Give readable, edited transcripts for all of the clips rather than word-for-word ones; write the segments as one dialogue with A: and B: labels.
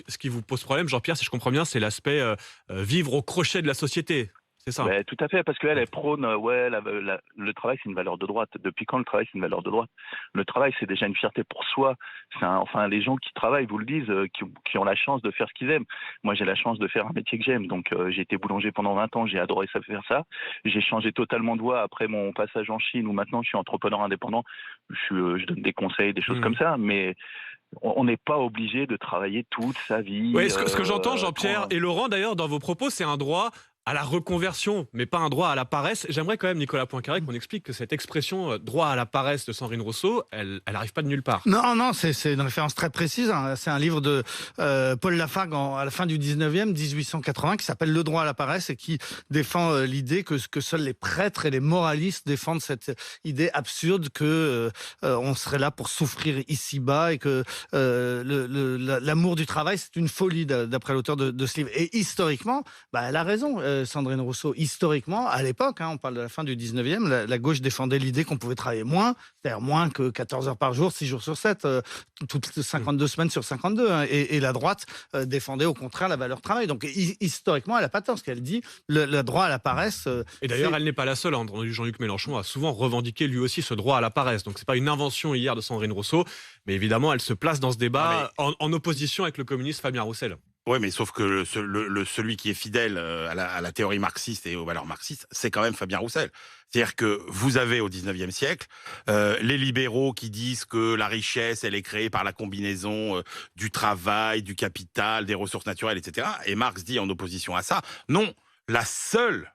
A: ce qui vous pose problème, Jean-Pierre, si je comprends bien, c'est l'aspect vivre au crochet de la société. C'est ça?
B: Ouais, tout à fait, parce qu'elle, elle prône, ouais, le travail, c'est une valeur de droite. Depuis quand le travail, c'est une valeur de droite? Le travail, c'est déjà une fierté pour soi. Enfin, les gens qui travaillent vous le disent, qui ont la chance de faire ce qu'ils aiment. Moi, j'ai la chance de faire un métier que j'aime. Donc, j'ai été boulanger pendant 20 ans, j'ai adoré ça, faire ça. J'ai changé totalement de voie après mon passage en Chine, où maintenant je suis entrepreneur indépendant. Je donne des conseils, des choses
A: Mmh.
B: comme ça, mais on n'est pas obligé de travailler toute sa vie.
A: Oui, ce que j'entends, Jean-Pierre et Laurent, d'ailleurs, dans vos propos, c'est un droit à la reconversion, mais pas un droit à la paresse. J'aimerais quand même, Nicolas Poincaré, qu'on explique que cette expression droit à la paresse de Sandrine Rousseau, elle arrive pas de nulle part.
C: Non, non, c'est une référence très précise, hein. C'est un livre de Paul Lafargue à la fin du 19e, 1880, qui s'appelle Le droit à la paresse et qui défend l'idée que seuls les prêtres et les moralistes défendent cette idée absurde que on serait là pour souffrir ici-bas et que l'amour du travail, c'est une folie, d'après l'auteur de ce livre. Et historiquement, elle a raison, Sandrine Rousseau. Historiquement, à l'époque, hein, on parle de la fin du 19e, la gauche défendait l'idée qu'on pouvait travailler moins, c'est-à-dire moins que 14 heures par jour, 6 jours sur 7, toutes 52 semaines sur 52. Hein, et la droite défendait au contraire la valeur travail. Donc historiquement, elle n'a pas tort, ce qu'elle dit. Le droit à la paresse...
A: Et d'ailleurs, elle n'est pas la seule. Jean-Luc Mélenchon a souvent revendiqué lui aussi ce droit à la paresse. Donc c'est pas une invention hier de Sandrine Rousseau, mais évidemment, elle se place dans ce débat en opposition avec le communiste Fabien Roussel.
D: Oui, mais sauf que celui qui est fidèle à la théorie marxiste et aux valeurs marxistes, c'est quand même Fabien Roussel. C'est-à-dire que vous avez au 19e siècle les libéraux qui disent que la richesse, elle est créée par la combinaison du travail, du capital, des ressources naturelles, etc. Et Marx dit en opposition à ça, non, la seule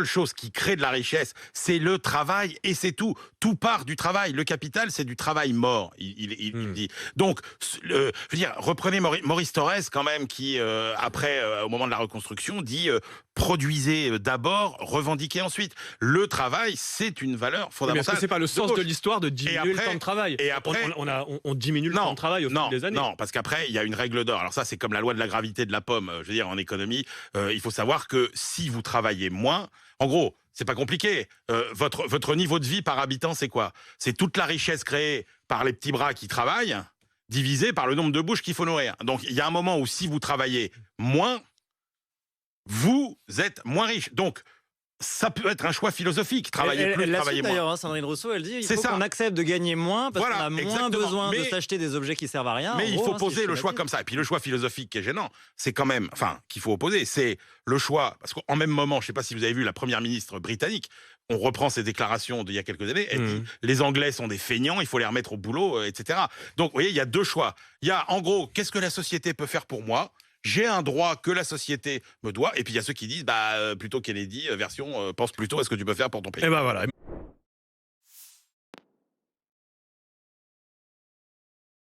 D: chose qui crée de la richesse, c'est le travail et c'est tout. Tout part du travail. Le capital, c'est du travail mort, il dit. Donc, je veux dire, reprenez Maurice Thorez, quand même, qui, après, au moment de la reconstruction, dit produisez d'abord, revendiquez ensuite. Le travail, c'est une valeur fondamentale.
A: Mais est-ce que c'est pas le sens de l'histoire de diminuer le temps de travail?
D: Et après,
A: on diminue le temps de travail au fil des années.
D: Non, parce qu'après, il y a une règle d'or. Alors ça, c'est comme la loi de la gravité de la pomme. Je veux dire, en économie, il faut savoir que si vous travaillez moins, en gros, c'est pas compliqué. Votre niveau de vie par habitant, c'est quoi? C'est toute la richesse créée par les petits bras qui travaillent, divisé par le nombre de bouches qu'il faut nourrir. Donc, il y a un moment où si vous travaillez moins, vous êtes moins riche. Donc, ça peut être un choix philosophique, travailler plus, travailler moins.
E: D'ailleurs, Sandrine Rousseau, elle dit il faut qu'on accepte de gagner moins parce qu'on a moins besoin de s'acheter des objets qui servent à rien.
D: Mais il faut poser le choix comme ça. Et puis le choix philosophique qui est gênant, c'est quand même, qu'il faut opposer, c'est le choix, parce qu'en même moment, je ne sais pas si vous avez vu la première ministre britannique, on reprend ses déclarations d'il y a quelques années, elle dit les Anglais sont des feignants, il faut les remettre au boulot, etc. Donc, vous voyez, il y a deux choix. Il y a, en gros, qu'est-ce que la société peut faire pour moi? J'ai un droit que la société me doit. Et puis il y a ceux qui disent, plutôt Kennedy, version pense plutôt à ce que tu peux faire pour ton pays.
A: Et voilà.